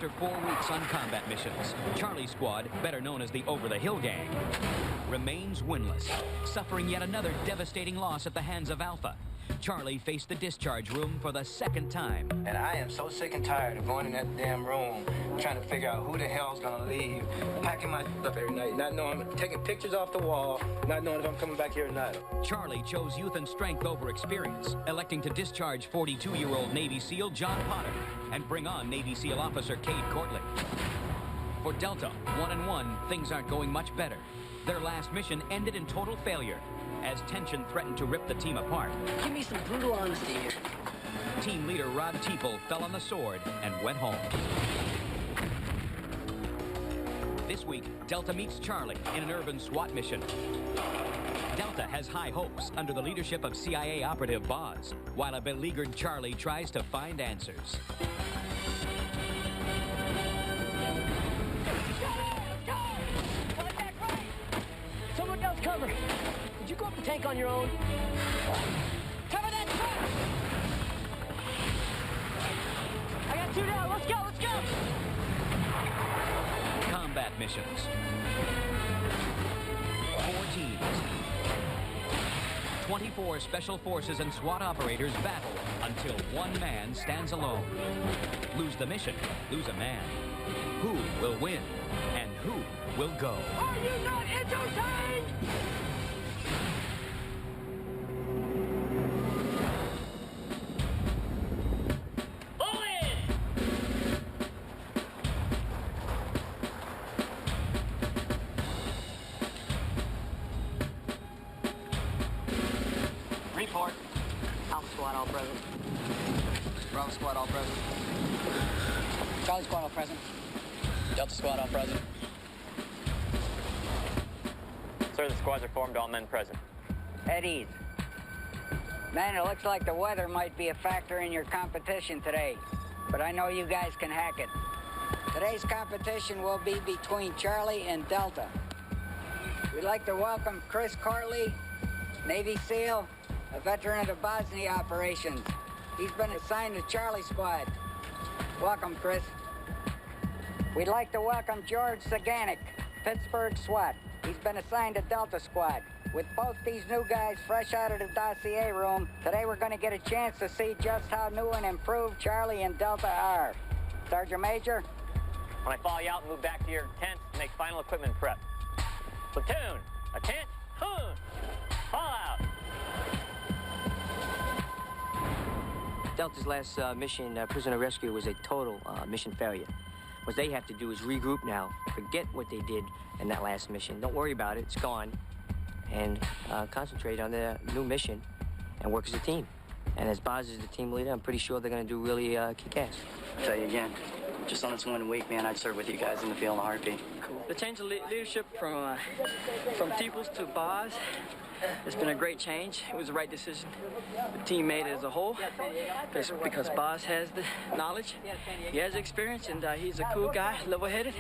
After 4 weeks on combat missions, Charlie Squad, better known as the Over-the-Hill Gang, remains winless, suffering yet another devastating loss at the hands of Alpha. Charlie faced the discharge room for the second time. And I am so sick and tired of going in that damn room, trying to figure out who the hell's gonna leave, packing my stuff every night, not knowing, taking pictures off the wall, not knowing if I'm coming back here or not. Charlie chose youth and strength over experience, electing to discharge 42-year-old Navy SEAL John Potter and bring on Navy SEAL officer Cade Courtley. For Delta, 1-1, things aren't going much better. Their last mission ended in total failure, as tension threatened to rip the team apart. Give me some brutal honesty here. Team leader Rod Teeple fell on the sword and went home. This week, Delta meets Charlie in an urban SWAT mission. Delta has high hopes under the leadership of CIA operative Boz, while a beleaguered Charlie tries to find answers. Someone else cover. Did you go up the tank on your own? Cover that truck! I got 2 down. Let's go, let's go! Combat missions. 4 teams. 24 special forces and SWAT operators battle until one man stands alone. Lose the mission, lose a man. Who will win and who will go? Are you not entertained? Report. Alpha Squad, all present. Bravo Squad, all present. Charlie Squad, all present. Delta Squad, all present. Sir, the squads are formed, all men present. At ease. Man, it looks like the weather might be a factor in your competition today, but I know you guys can hack it. Today's competition will be between Charlie and Delta. We'd like to welcome Chris Courtley, Navy SEAL, a veteran of the Bosnia operations. He's been assigned to Charlie Squad. Welcome, Chris. We'd like to welcome George Saganik, Pittsburgh SWAT. He's been assigned to Delta Squad. With both these new guys fresh out of the dossier room, today we're going to get a chance to see just how new and improved Charlie and Delta are. Sergeant Major? When I follow you out, move back to your tent and make final equipment prep. Platoon, attention, fall out. Delta's last mission, prisoner rescue, was a total mission failure. What they have to do is regroup now, forget what they did in that last mission. Don't worry about it, it's gone. And concentrate on their new mission and work as a team. And as Boz is the team leader, I'm pretty sure they're going to do really kick-ass. I'll tell you again, just on this 1 week, man, I'd serve with you guys in the field in a heartbeat. The change of leadership from Teeples to Boz, it's been a great change. It was the right decision. The team made it as a whole, because Boz has the knowledge, he has experience, and he's a cool guy, level-headed.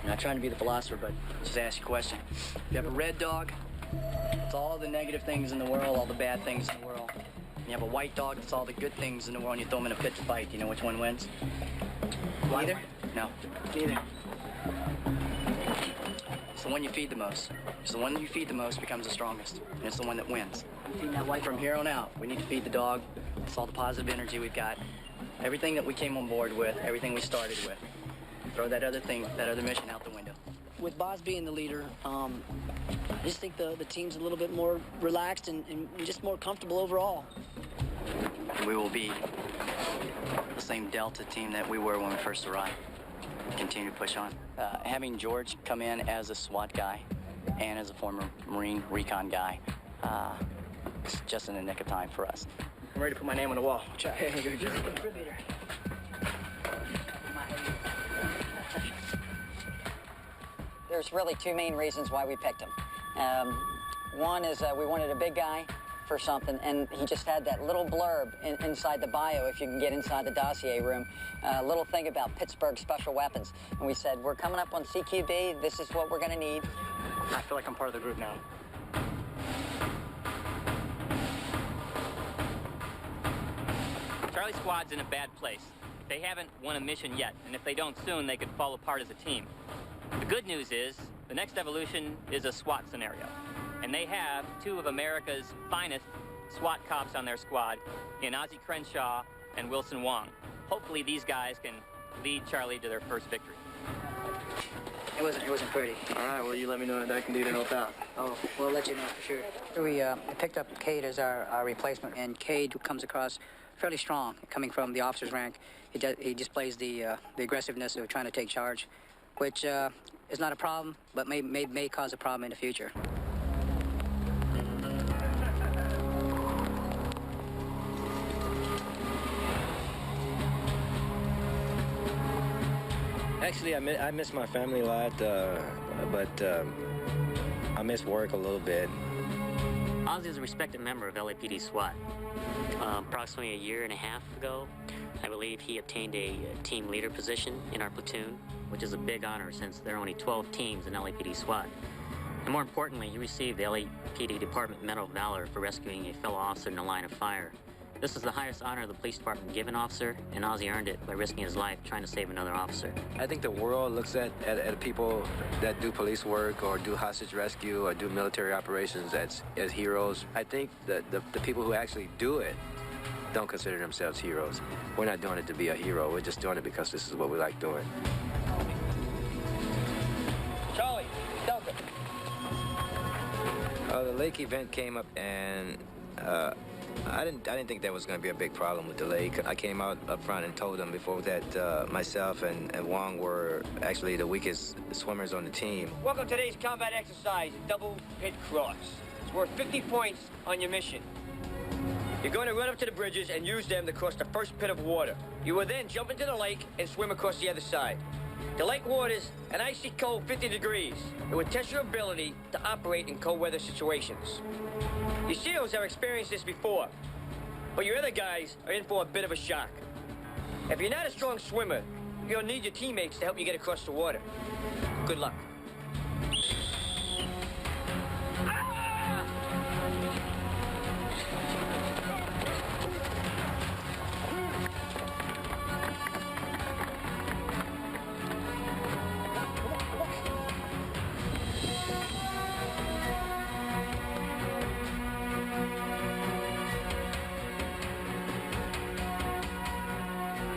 I'm not trying to be the philosopher, but just ask you a question. If you have a red dog, it's all the negative things in the world, all the bad things in the world. And you have a white dog, it's all the good things in the world, and you throw them in a pit to fight. Do you know which one wins? Neither? No. Neither. It's the one you feed the most. It's the one you feed the most becomes the strongest, and it's the one that wins. From here on out, we need to feed the dog. It's all the positive energy we've got. Everything that we came on board with, everything we started with. Throw that other thing, that other mission out the window. With Boz being the leader, I just think the team's a little bit more relaxed and just more comfortable overall. And we will be the same Delta team that we were when we first arrived. Continue to push on. Having George come in as a SWAT guy and as a former Marine recon guy, it's just in the nick of time for us. I'm ready to put my name on the wall. There's really 2 main reasons why we picked him. One is we wanted a big guy for something, and he just had that little blurb inside the bio, if you can get inside the dossier room, a little thing about Pittsburgh Special Weapons. And we said, we're coming up on CQB, this is what we're going to need. I feel like I'm part of the group now. Charlie Squad's in a bad place. They haven't won a mission yet, and if they don't soon, they could fall apart as a team. The good news is, the next evolution is a SWAT scenario. And they have two of America's finest SWAT cops on their squad in Ozzie Crenshaw and Wilson Wong. Hopefully these guys can lead Charlie to their first victory. It wasn't pretty. All right, well, you let me know what I can do to help out. Oh, we'll let you know for sure. We picked up Cade as our replacement, and Cade comes across fairly strong, coming from the officer's rank. He displays the aggressiveness of trying to take charge, which is not a problem, but may cause a problem in the future. Actually, I miss my family a lot, but I miss work a little bit. Ozzie is a respected member of LAPD SWAT. Approximately a year and a half ago, I believe he obtained a team leader position in our platoon, which is a big honor since there are only 12 teams in LAPD SWAT. And more importantly, he received the LAPD Department Medal of Valor for rescuing a fellow officer in the line of fire. This is the highest honor the police department can give an officer, and Ozzie earned it by risking his life trying to save another officer. I think the world looks at people that do police work or do hostage rescue or do military operations as heroes. I think that the people who actually do it don't consider themselves heroes. We're not doing it to be a hero. We're just doing it because this is what we like doing. Charlie, Delta. The lake event came up, and I didn't think that was going to be a big problem with the lake. I came out up front and told them before that myself and Wong were actually the weakest swimmers on the team. Welcome to today's combat exercise, Double Pit Cross. It's worth 50 points on your mission. You're going to run up to the bridges and use them to cross the first pit of water. You will then jump into the lake and swim across the other side. The lake water's an icy cold 50 degrees. It will test your ability to operate in cold weather situations. Your SEALs have experienced this before, but your other guys are in for a bit of a shock. If you're not a strong swimmer, you'll need your teammates to help you get across the water. Good luck.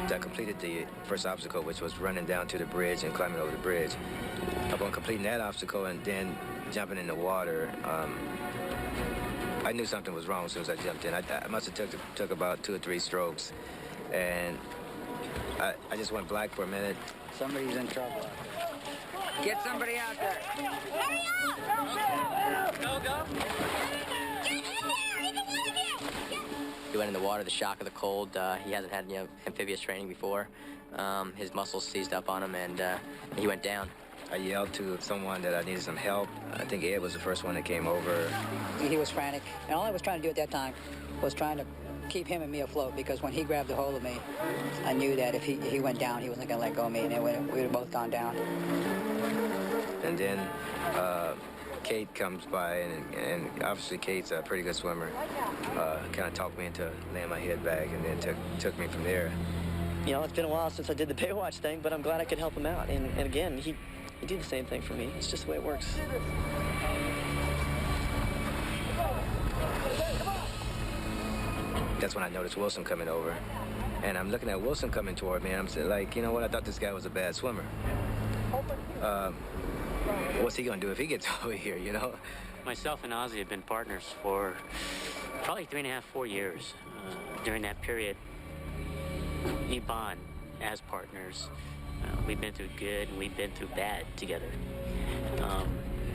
I completed the first obstacle, which was running down to the bridge and climbing over the bridge. Upon completing that obstacle and then jumping in the water, I knew something was wrong as soon as I jumped in. I must have took about 2 or 3 strokes, and I just went black for a minute. Somebody's in trouble. Get somebody out there. Hurry up! Go, go. He went in the water, the shock of the cold. He hasn't had amphibious training before. His muscles seized up on him, and he went down. I yelled to someone that I needed some help. I think Ed was the first one that came over. He was frantic, and all I was trying to do at that time was trying to keep him and me afloat, because when he grabbed a hold of me, I knew that if he went down, he wasn't going to let go of me, and we would have both gone down. And then Kate comes by, and obviously Kate's a pretty good swimmer. Kind of talked me into laying my head back, and then took me from there. You know, it's been a while since I did the Baywatch thing, but I'm glad I could help him out. And again, he did the same thing for me. It's just the way it works. That's when I noticed Wilson coming over. And I'm looking at Wilson coming toward me, and I'm saying, like, you know what, I thought this guy was a bad swimmer. What's he gonna do if he gets over here, you know? Myself and Ozzie have been partners for probably 3.5, 4 years. During that period, we bond as partners. We've been through good and we've been through bad together.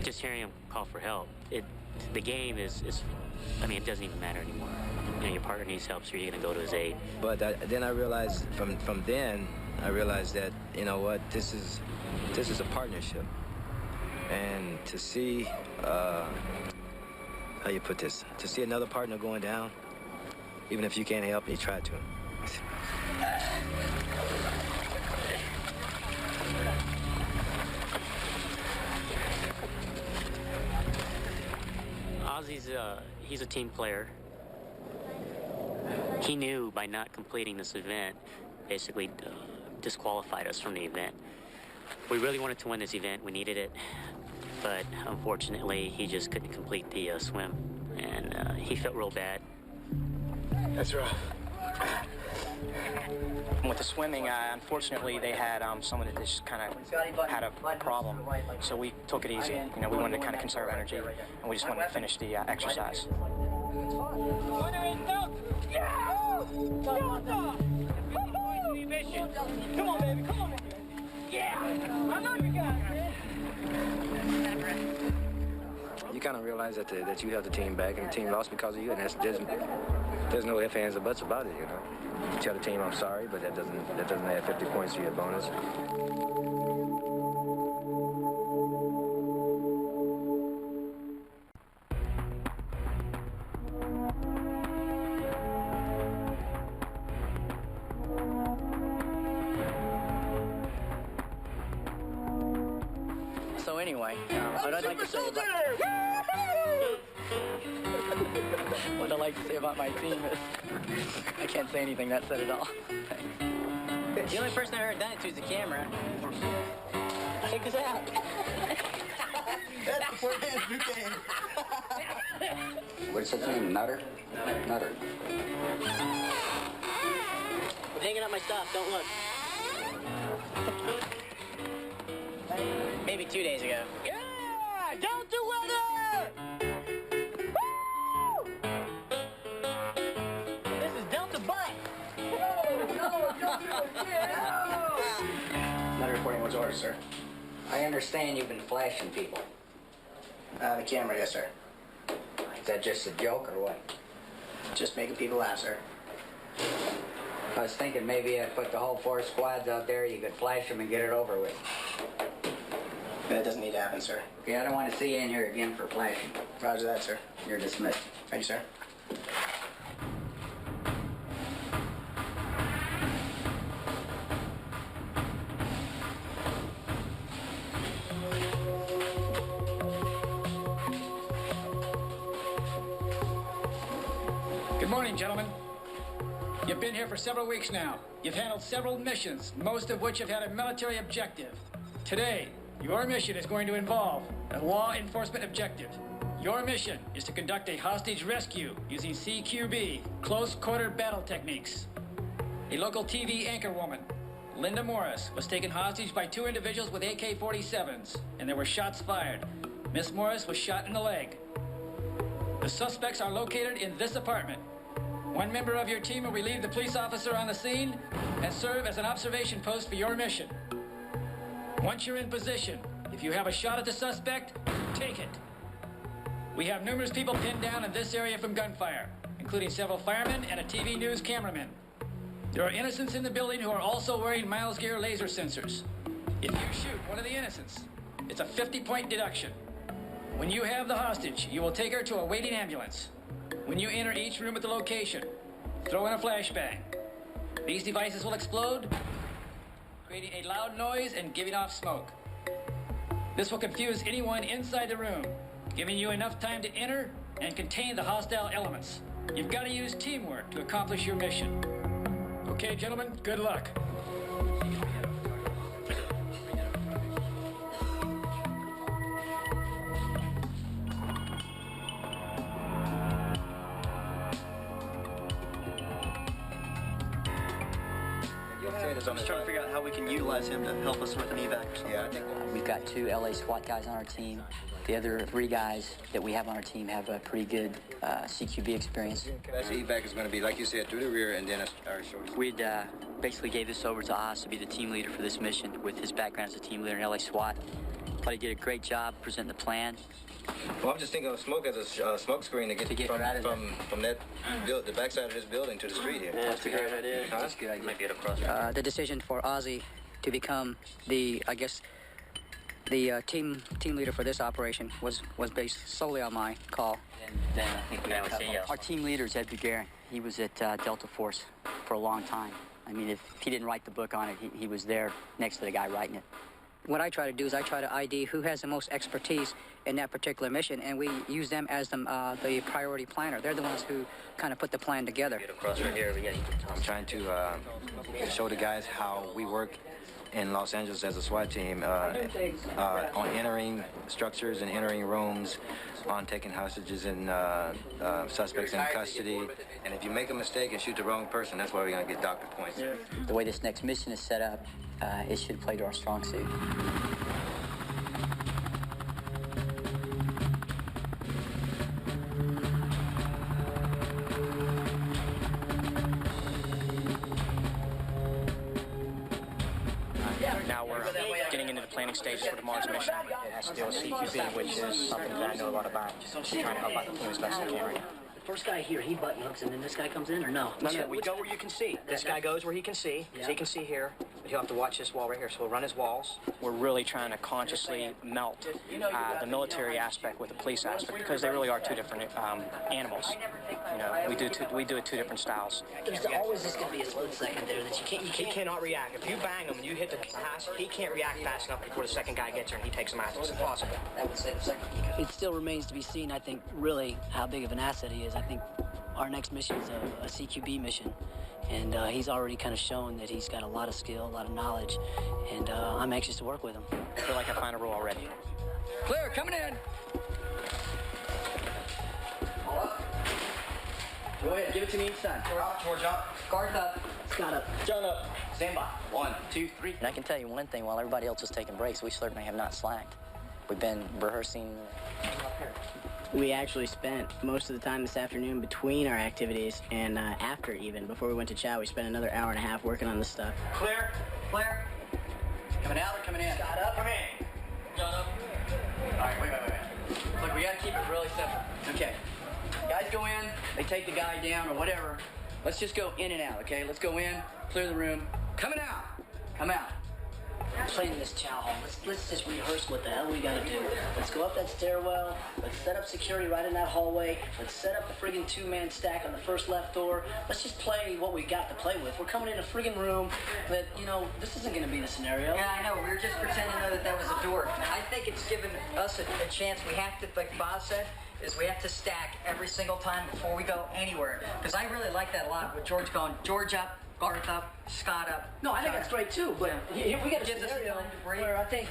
Just hearing him call for help, the game is, I mean, it doesn't even matter anymore. You know, your partner needs help, so you're gonna go to his aid. But then I realized, from then, I realized that, you know what, this is a partnership. And to see, how you put this, to see another partner going down, even if you can't help, you try to. Ozzie's, he's a team player. He knew by not completing this event basically disqualified us from the event. We really wanted to win this event. We needed it. But unfortunately, he just couldn't complete the swim. And he felt real bad. That's rough. With the swimming, unfortunately, they had someone that just kind of had a problem. So we took it easy. You know, we wanted to kind of conserve energy, and we just wanted to finish the exercise. Come on, baby, come on. Yeah, I know you got it. You kind of realize that you held the team back, and the team lost because of you, and there's no ifs, ands, or buts about it, you know. You tell the team I'm sorry, but that doesn't add 50 points to your bonus. So anyway, what I'd like to say about my team is I can't say anything. That said it all. The only person I heard that to is the camera. Check this out. That's the four-hand bouquet. What's his name? Nutter? Nutter. I'm hanging up my stuff. Don't look. Maybe 2 days ago. Yeah! Delta weather! Woo! This is Delta Butt. Letter reporting was orders, sir. I understand you've been flashing people. The camera, yes, sir. Is that just a joke or what? Just making people laugh, sir. I was thinking maybe I'd put the whole 4 squads out there, you could flash them and get it over with. That doesn't need to happen, sir. Okay, I don't want to see you in here again for flashing. Roger that, sir. You're dismissed. Thank you, sir. Good morning, gentlemen. You've been here for several weeks now. You've handled several missions, most of which have had a military objective. Today, your mission is going to involve a law enforcement objective. Your mission is to conduct a hostage rescue using CQB, close quarter battle techniques. A local TV anchor woman, Linda Morris, was taken hostage by 2 individuals with AK-47s, and there were shots fired. Miss Morris was shot in the leg. The suspects are located in this apartment. One member of your team will relieve the police officer on the scene and serve as an observation post for your mission. Once you're in position, if you have a shot at the suspect, take it. We have numerous people pinned down in this area from gunfire, including several firemen and a TV news cameraman. There are innocents in the building who are also wearing Miles Gear laser sensors. If you shoot one of the innocents, it's a 50-point deduction. When you have the hostage, you will take her to a waiting ambulance. When you enter each room at the location, throw in a flashbang. These devices will explode, creating a loud noise and giving off smoke. This will confuse anyone inside the room, giving you enough time to enter and contain the hostile elements. You've got to use teamwork to accomplish your mission. Okay, gentlemen, good luck. I'm just trying to figure out how we can utilize him to help us with an evac or something. Yeah, I think We've got 2 LA SWAT guys on our team. The other 3 guys that we have on our team have a pretty good CQB experience. that's the evac is going to be, like you said, through the rear and then our shoulders. We'd basically gave this over to Oz to be the team leader for this mission with his background as a team leader in LA SWAT. Thought he did a great job presenting the plan. Well, I'm just thinking of smoke as a smoke screen to get from that the backside of this building to the street here. Yeah, that's a great idea. That's a good idea. Might be able to cross. The decision for Ozzy to become the team leader for this operation was based solely on my call. Then I think we would say yes. Our team leader is Ed Bugarin. He was at Delta Force for a long time. I mean, if he didn't write the book on it, he was there next to the guy writing it. what I try to do is I try to ID who has the most expertise in that particular mission, and we use them as the priority planner. They're the ones who kind of put the plan together. I'm trying to show the guys how we work in Los Angeles as a SWAT team on entering structures and entering rooms, on taking hostages and suspects in custody. And if you make a mistake and shoot the wrong person, that's why we're going to get doctor points. The way this next mission is set up, it should play to our strong suit. Now we're getting into the planning stages for tomorrow's mission. It has to deal with CQB, which is something that I know a lot about. Trying to help out the team as best I can right now. The first guy here, he button hooks, and then this guy comes in, or no? No, we go where you can see. This guy goes where he can see, because he can see here, but he'll have to watch this wall right here, so he'll run his walls. We're really trying to consciously melt the military aspect with the police aspect, because they really are two different animals. You know, we do it two different styles. There's always just going to be a split second there that you can't. He cannot react. If you bang him and you hit the pass, he can't react fast enough before the second guy gets there and he takes him out. It's impossible. That would say the second. It still remains to be seen, I think, really how big of an asset he is. I think our next mission is a CQB mission, and he's already kind of shown that he's got a lot of skill, a lot of knowledge, and I'm anxious to work with him. I feel like I find a role already. Clear, coming in. Go ahead, give it to me each time. George up. Guard up. Scott up. John up. Stand by. 1, 2, 3. And I can tell you one thing, while everybody else was taking breaks, we certainly have not slacked. We've been rehearsing. We actually spent most of the time this afternoon between our activities and after even, before we went to chow, we spent another hour and a half working on this stuff. Clear. Clear. Coming out or coming in? Scott up. Come in. John up. All right, wait. Look, we got to keep it really simple. Okay. Guys go in, they take the guy down or whatever. Let's just go in and out, okay? Let's go in, clear the room. Coming out. Come out. Playing this chow hall. Let's just rehearse what the hell we gotta do. Let's go up that stairwell. Let's set up security right in that hallway. Let's set up the friggin' two-man stack on the first left door. Let's just play what we got to play with. We're coming in a friggin' room that, you know, this isn't gonna be the scenario. Yeah, I know. We were just pretending that was a door. I think it's given us a chance. We have to, like Bob said, is we have to stack every single time before we go anywhere. Because I really like that a lot with George going, George up, Garth up, Scott up. No, I think that's great too, but we got a scenario where I think,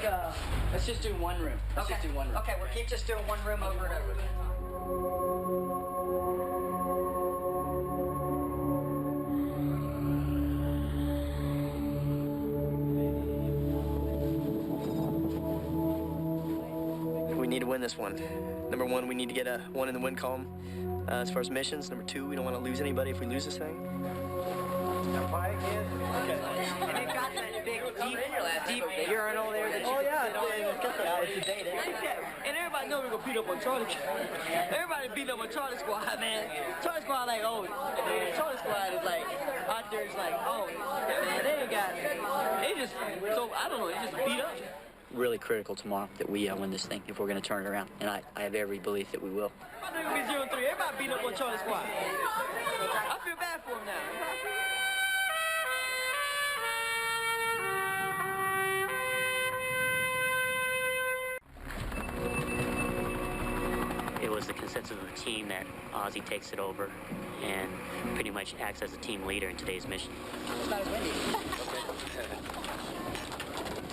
let's just do one room. Let's just do one room. Okay, we'll keep just doing one room over and over. We need to win this one. Number one, we need to get a 1 in the win column as far as missions. Number 2, we don't want to lose anybody if we lose this thing. Okay. And they've got that big, deep urinal there. Oh, yeah. It's a date. And everybody know we're gonna beat up on Charlie. Everybody beat up on Charlie Squad, man. Charlie Squad like, oh, man. Charlie Squad is like, out there is like, oh, man, they ain't got, they just, so, I don't know, they just beat up. Really critical tomorrow that we win this thing if we're going to turn it around, and I have every belief that we will. I think it'll be 0-3. Everybody beat up on Charlie Squad. I feel bad for him now. It was the consensus of the team that Ozzy takes it over and pretty much acts as a team leader in today's mission. It's not as windy.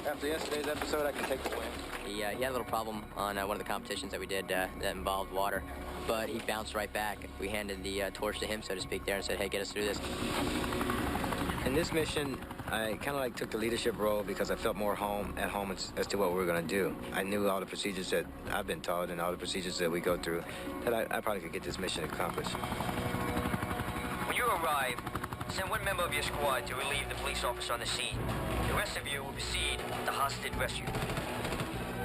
After yesterday's episode, I can take the win. He had a little problem on one of the competitions that we did that involved water, but he bounced right back. We handed the torch to him, so to speak, there and said, hey, get us through this. In this mission, I kind of like took the leadership role because I felt more at home as to what we were going to do. I knew all the procedures that I've been taught and all the procedures that we go through, that I probably could get this mission accomplished. When you arrive, send one member of your squad to relieve the police officer on the scene. The rest of you will proceed with the hostage rescue.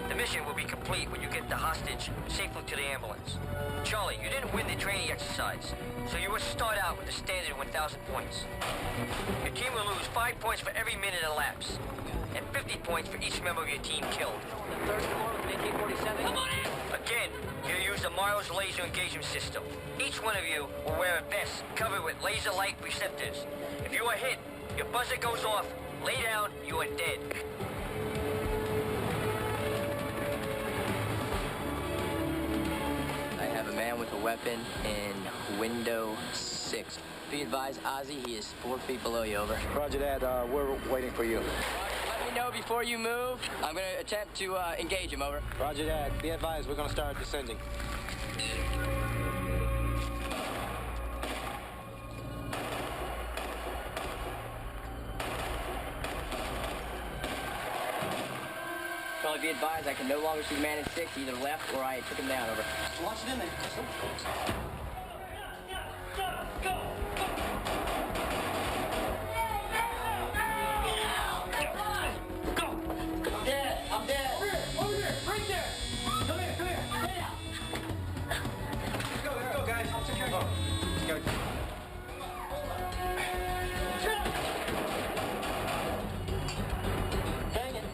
The mission will be complete when you get the hostage safely to the ambulance. Charlie, you didn't win the training exercise, so you will start out with a standard 1,000 points. Your team will lose 5 points for every minute elapsed, and 50 points for each member of your team killed. The third floor with AK-47. Come on in! Again, you'll use the Miles laser engagement system. Each one of you will wear a vest covered with laser light receptors. If you are hit, your buzzer goes off. Lay down, you are dead. weapon in window 6. Be advised, Ozzy, he is 4 feet below you, over. Roger that. We're waiting for you. Let me know before you move. I'm going to attempt to engage him, over. Roger that. Be advised, we're going to start descending. Charlie, be advised, I can no longer see the man in 6, either left or I took him down, over. Launch it in there. I'm dead. Over there, right there. Come here. Stay down. Let's go, guys. Let's go. Let's go. Hang it.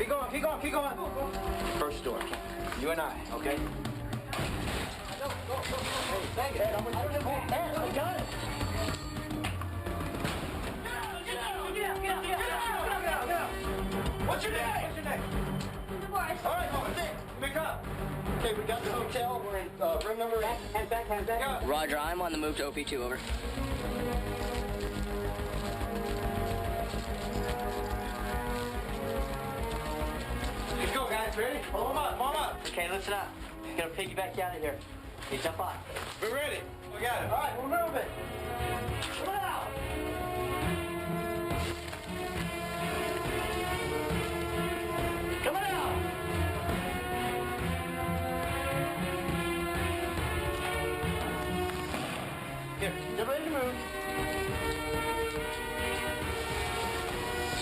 Go, man. Keep going. First door. You and I, okay? Go. Hang it. I got it. What's your name? All right, pick up. Okay, we got the hotel. We're in room number 8. Hands back. Roger, I'm on the move to OP2, over. Let's go, guys. Ready? Pull them up. Okay, listen up. I'm gonna piggyback you out of here. Okay, jump on. We're ready. We got it. All right, we're moving. Come out. Come out. Here, get ready to move.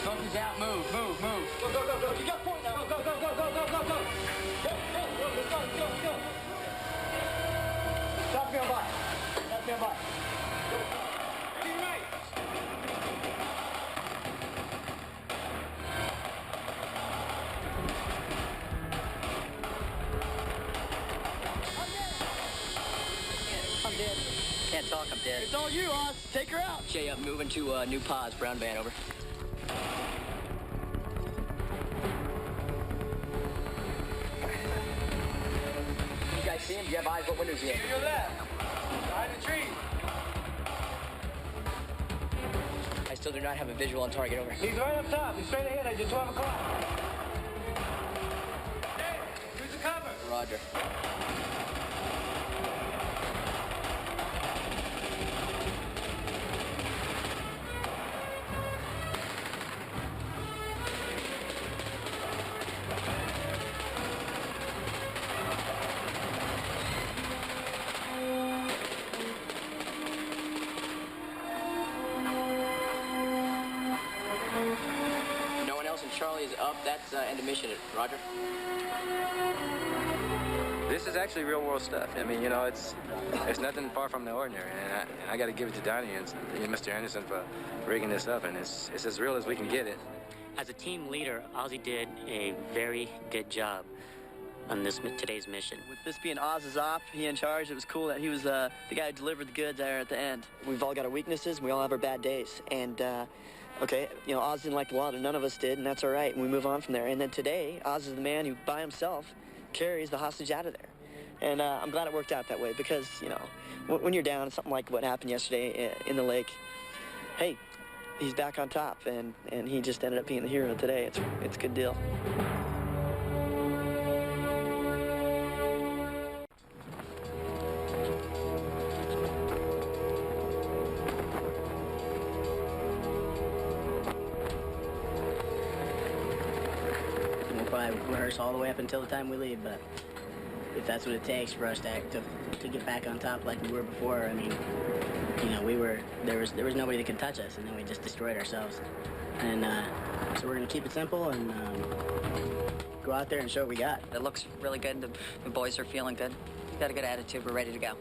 Smoke is out. Move. Go. You got point now. Go. Go. Stop me on by. Be right. I'm dead. Can't talk, I'm dead. It's all you, Oz. Take her out. Jay, I'm moving to New Paz, Brown Van, over. You guys see him? Do you have eyes? What windows is he in? To your left. Behind the tree. I still do not have a visual on target, over. He's right up top. He's straight ahead at you, 12 o'clock. Hey, use the cover. Roger. No one else, and Charlie is up. That's end of mission. Roger. This is actually real world stuff. I mean, it's nothing far from the ordinary, and I got to give it to Donnie and Mr. Anderson for rigging this up, and it's as real as we can get it. As a team leader, Ozzy did a very good job on today's mission. With this being Oz's op, he in charge, it was cool that he was the guy who delivered the goods there at the end. We've all got our weaknesses, and we all have our bad days. And, okay, Oz didn't like the water, none of us did, and that's all right, and we move on from there. And then today, Oz is the man who, by himself, carries the hostage out of there. And I'm glad it worked out that way because, when you're down, something like what happened yesterday in the lake, hey, he's back on top, and he just ended up being the hero today. It's a good deal. We'll probably rehearse all the way up until the time we leave, but if that's what it takes for us to get back on top like we were before, I mean, there was nobody that could touch us, and then we just destroyed ourselves. And so we're gonna keep it simple and go out there and show what we got. It looks really good. The boys are feeling good. Got a good attitude. We're ready to go.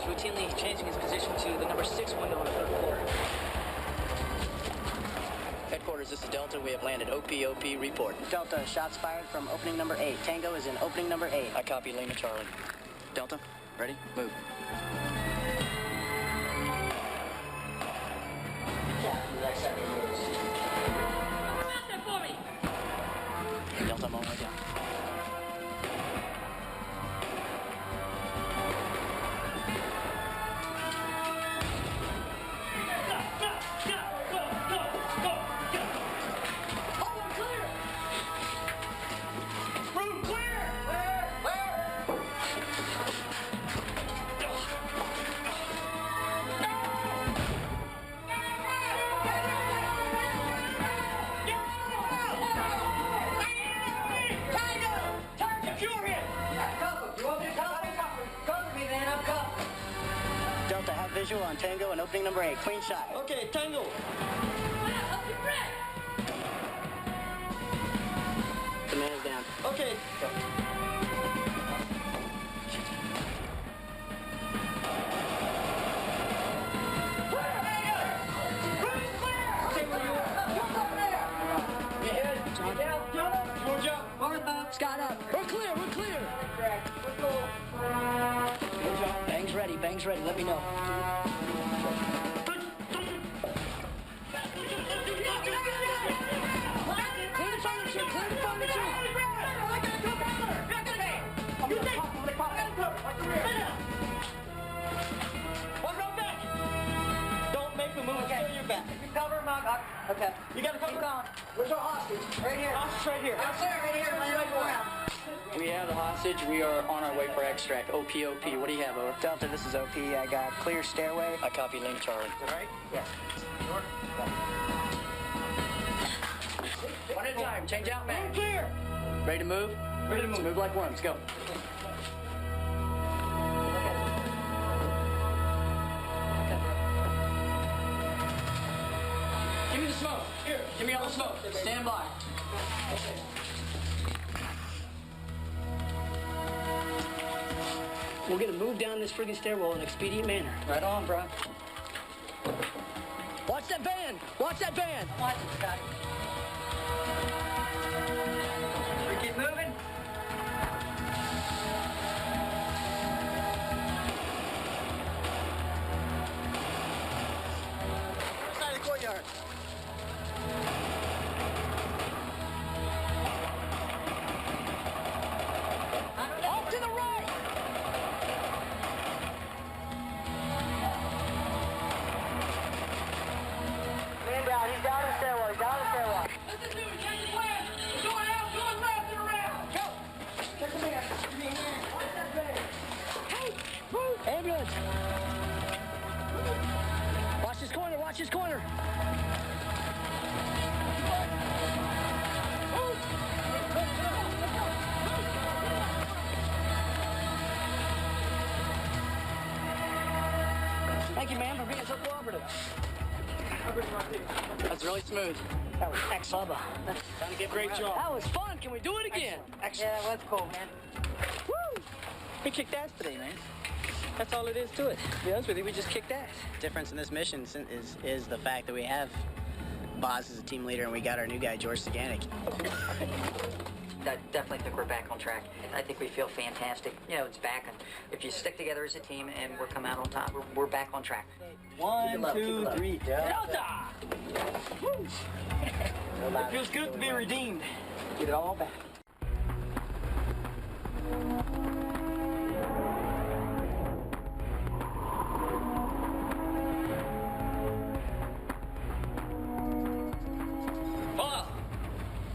He's routinely changing his position to the number 6 window in the third quarter. Headquarters, this is Delta. We have landed OPOP report. Delta, shots fired from opening number 8. Tango is in opening number 8. I copy Lima Charlie. Delta, ready? Move. Delta, I'm on my way down. Delta, have visual on Tango and opening number 8. Clean shot. Okay, Tango. The man is down. Okay. Scott up. We're clear, we're clear. Bang's ready, bang's ready. Let me know. Clear the furniture, clear the furniture. One row back. Don't make the move. Stay your back. Cover him up. Okay. You gotta cover. Where's our hostage? Right here. Hostage right here. Right here. We have the hostage. We are on our way for extract. OPOP. What do you have, over? Delta, this is OP. I got clear stairway. I copy Lima Charlie. Right? Yes. One at a time. Change out, man. Clear. Ready to move? Ready to move. Let's move like worms. Go. Give me the smoke. Here. Give me all the smoke. Stand by. We'll get a move down this friggin' stairwell in an expedient manner. Right on, bro. Watch that van! Watch that van! Watch it, Scott. We keep moving. Side of the courtyard. Off to the right! Man down. He's down the stairwell. He's down the stairwell. Listen to me, change the plan. We're going out, going left and around. Go. Check the man. Give me a hand. Watch that van. Hey, move! Ambulance! Watch this corner, watch this corner! Thank you, ma'am, for being so cooperative. That's really smooth. That was excellent. Great job. That was fun. Can we do it again? Yeah, that's cool, man. Woo! We kicked ass today, man. That's all it is to it. To be honest with you, we just kicked ass. Difference in this mission is the fact that we have Boz as a team leader and we got our new guy, George Saganik. I definitely think we're back on track. I think we feel fantastic. You know, it's back. And if you stick together as a team and we're coming out on top, we're back on track. 1, 2, 3, Delta! Woo! It feels good to be redeemed. Get it all back.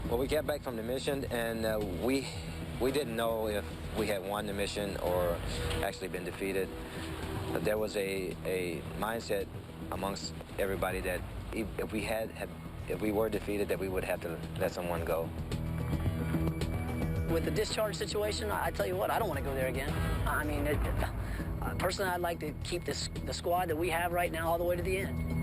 Well, we got back from the mission, and we didn't know if we had won the mission or actually been defeated. There was a mindset amongst everybody that if we were defeated, that we would have to let someone go. With the discharge situation, I tell you what, I don't want to go there again. I mean, personally, I'd like to keep the squad that we have right now all the way to the end.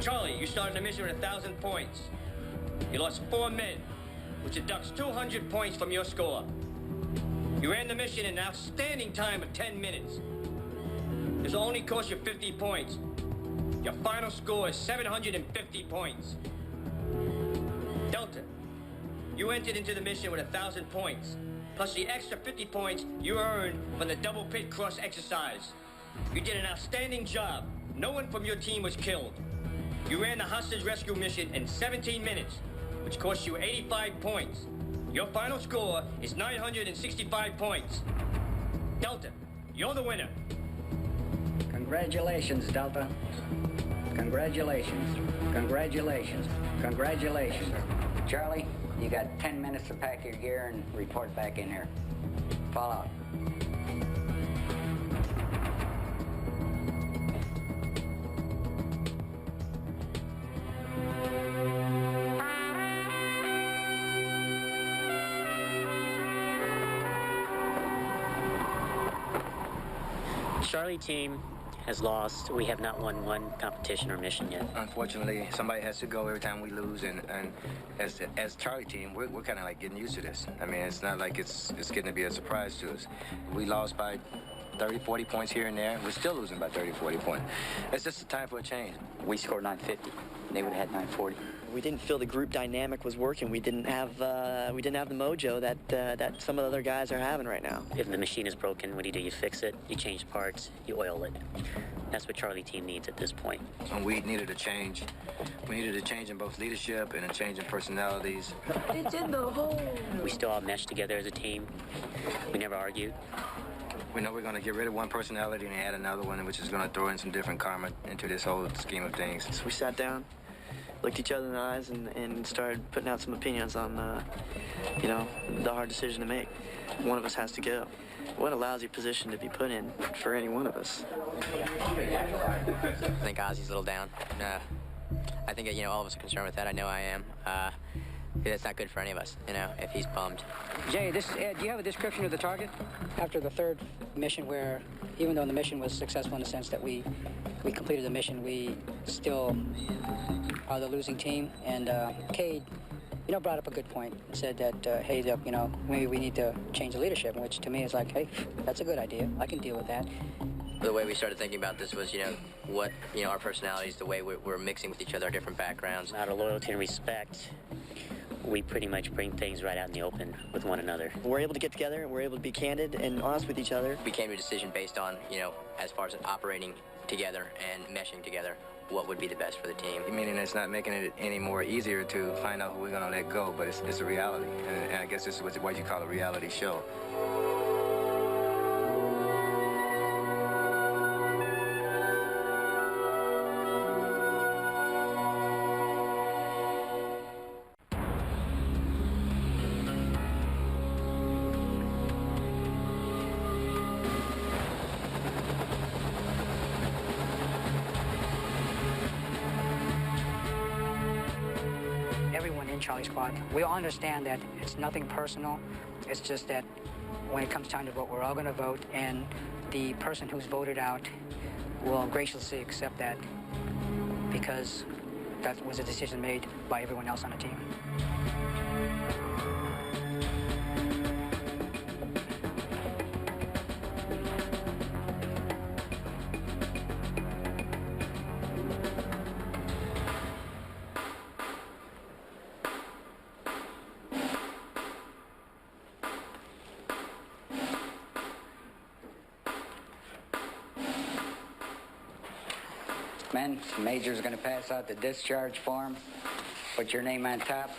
Charlie, you started the mission with 1,000 points. You lost 4 men, which deducts 200 points from your score. You ran the mission in an outstanding time of 10 minutes. This will only cost you 50 points. Your final score is 750 points. Delta, you entered into the mission with 1,000 points, plus the extra 50 points you earned from the double pit cross exercise. You did an outstanding job. No one from your team was killed. You ran the hostage rescue mission in 17 minutes, which cost you 85 points. Your final score is 965 points. Delta, you're the winner. Congratulations, Delta. Congratulations. Congratulations. Congratulations. Charlie, you got 10 minutes to pack your gear and report back in here. Fall out. Charlie team has lost. We have not won one competition or mission yet. Unfortunately, somebody has to go every time we lose, and as Charlie team, we're kind of like getting used to this. I mean, it's not like it's getting to be a surprise to us. We lost by 30, 40 points here and there. We're still losing by 30, 40 points. It's just a time for a change. We scored 950. They would have had 940. We didn't feel the group dynamic was working. We didn't have the mojo that some of the other guys are having right now. If the machine is broken, what do? You fix it, you change parts, you oil it. That's what Charlie team needs at this point. And we needed a change. We needed a change in both leadership and a change in personalities. It's in the hole. We still all meshed together as a team. We never argued. We know we're going to get rid of one personality and add another one, which is going to throw in some different karma into this whole scheme of things. So we sat down, looked each other in the eyes, and started putting out some opinions on, the hard decision to make. One of us has to go. What a lousy position to be put in for any one of us. I think Ozzy's a little down. I think, all of us are concerned with that. I know I am. That's not good for any of us, if he's bummed. Jay, this is Ed. Do you have a description of the target? After the third mission, where even though the mission was successful in the sense that we completed the mission, we still are the losing team. And Cade, brought up a good point. Said that, hey, maybe we need to change the leadership, which to me is like, hey, that's a good idea. I can deal with that. The way we started thinking about this was, what, our personalities, the way we're mixing with each other, our different backgrounds. Out of loyalty and respect, we pretty much bring things right out in the open with one another. We're able to get together, and we're able to be candid and honest with each other. We came to a decision based on, as far as operating together and meshing together, what would be the best for the team. Meaning it's not making it any more easier to find out who we're going to let go, but it's a reality. And I guess this is what you call a reality show. Charlie Squad. We all understand that it's nothing personal. It's just that when it comes time to vote, we're all going to vote, and the person who's voted out will graciously accept that because that was a decision made by everyone else on the team. Men, the Major's going to pass out the discharge form. Put your name on top,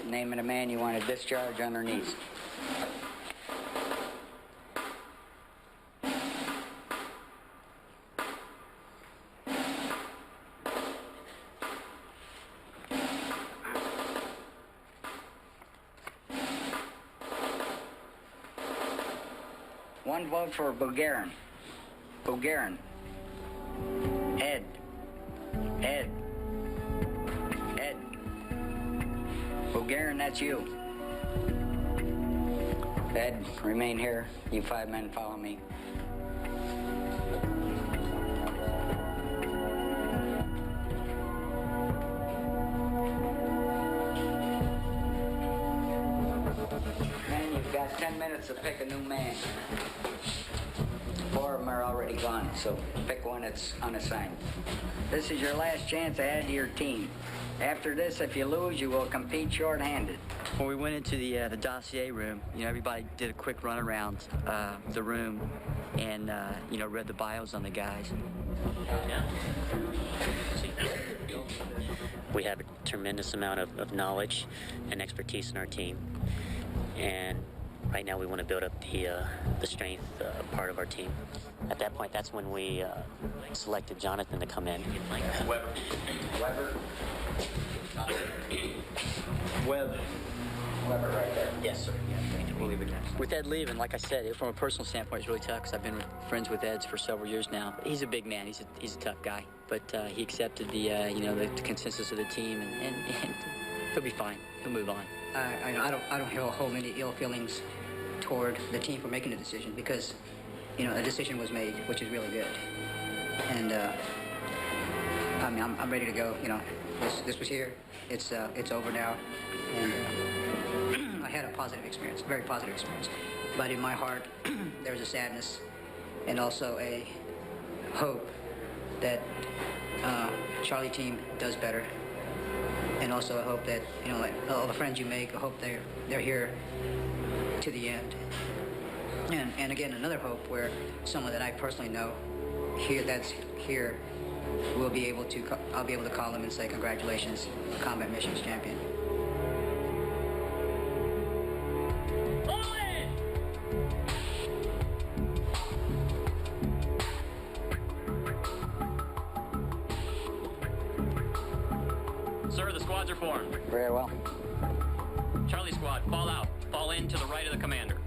name of the man you want to discharge underneath. One vote for Bulgarin. Bulgarin. Ed. Ed. Ed. Bulgarin, that's you. Ed, remain here. You 5 men follow me. Men, you've got 10 10 minutes to pick a new man. 4 of them are already gone, so pick one that's unassigned. This is your last chance to add to your team. After this, if you lose, you will compete short-handed. When we went into the dossier room, everybody did a quick run around the room and, read the bios on the guys. We have a tremendous amount of knowledge and expertise in our team. And right now we want to build up the strength part of our team. At that point, that's when we selected Jonathan to come in. Weber. Weber right there. Yes, sir. We'll leave it there. With Ed leaving, like I said, from a personal standpoint, it's really tough because I've been friends with Ed for several years now. He's a big man. He's a tough guy, but he accepted the consensus of the team, and he'll be fine. He'll move on. I don't hold any ill feelings toward the team for making the decision because, a decision was made, which is really good. And I'm ready to go. This was here. It's over now, and I had a positive experience, very positive experience. But in my heart, there's a sadness and also a hope that Charlie team does better. And also I hope that, like all the friends you make, I hope they're here to the end. And again, another hope where someone that I personally know that's here I'll be able to call them and say congratulations, Combat Missions champion. Sir, the squads are formed. Very well. Charlie squad, fall out. Fall in to the right of the commander.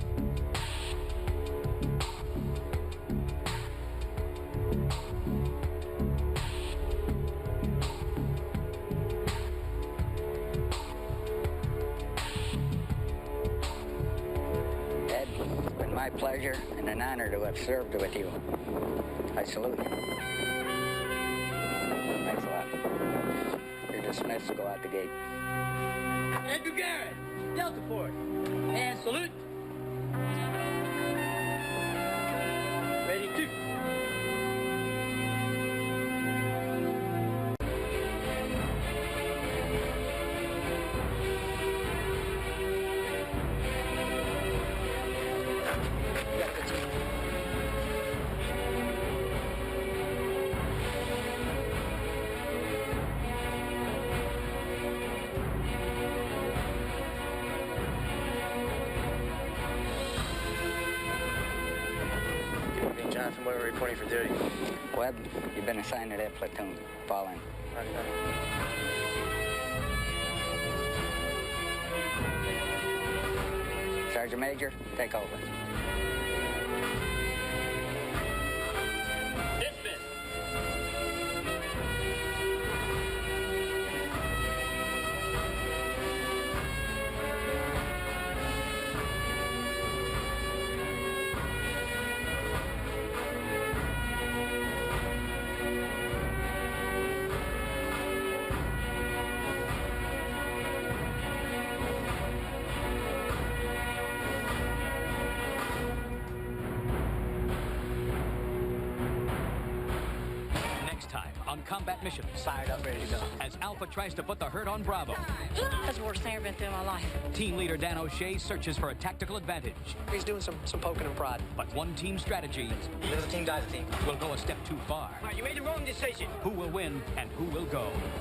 Ed, it's been my pleasure and an honor to have served with you. I salute you. Thanks a lot. You're dismissed to go out the gate. Ed Gagarin, Delta Force, and salute. Ready to. Jonathan Weber reporting for duty. Webb, you've been assigned to that platoon. Fall in. Sergeant Major, take over. Dismiss. On Combat Missions. Fired up, ready to go. As Alpha tries to put the hurt on Bravo. That's the worst thing I've been through in my life. Team leader Dan O'Shea searches for a tactical advantage. He's doing some poking and prodding. But one team strategy Little team dies a team. will go a step too far. You made the wrong decision. Who will win and who will go?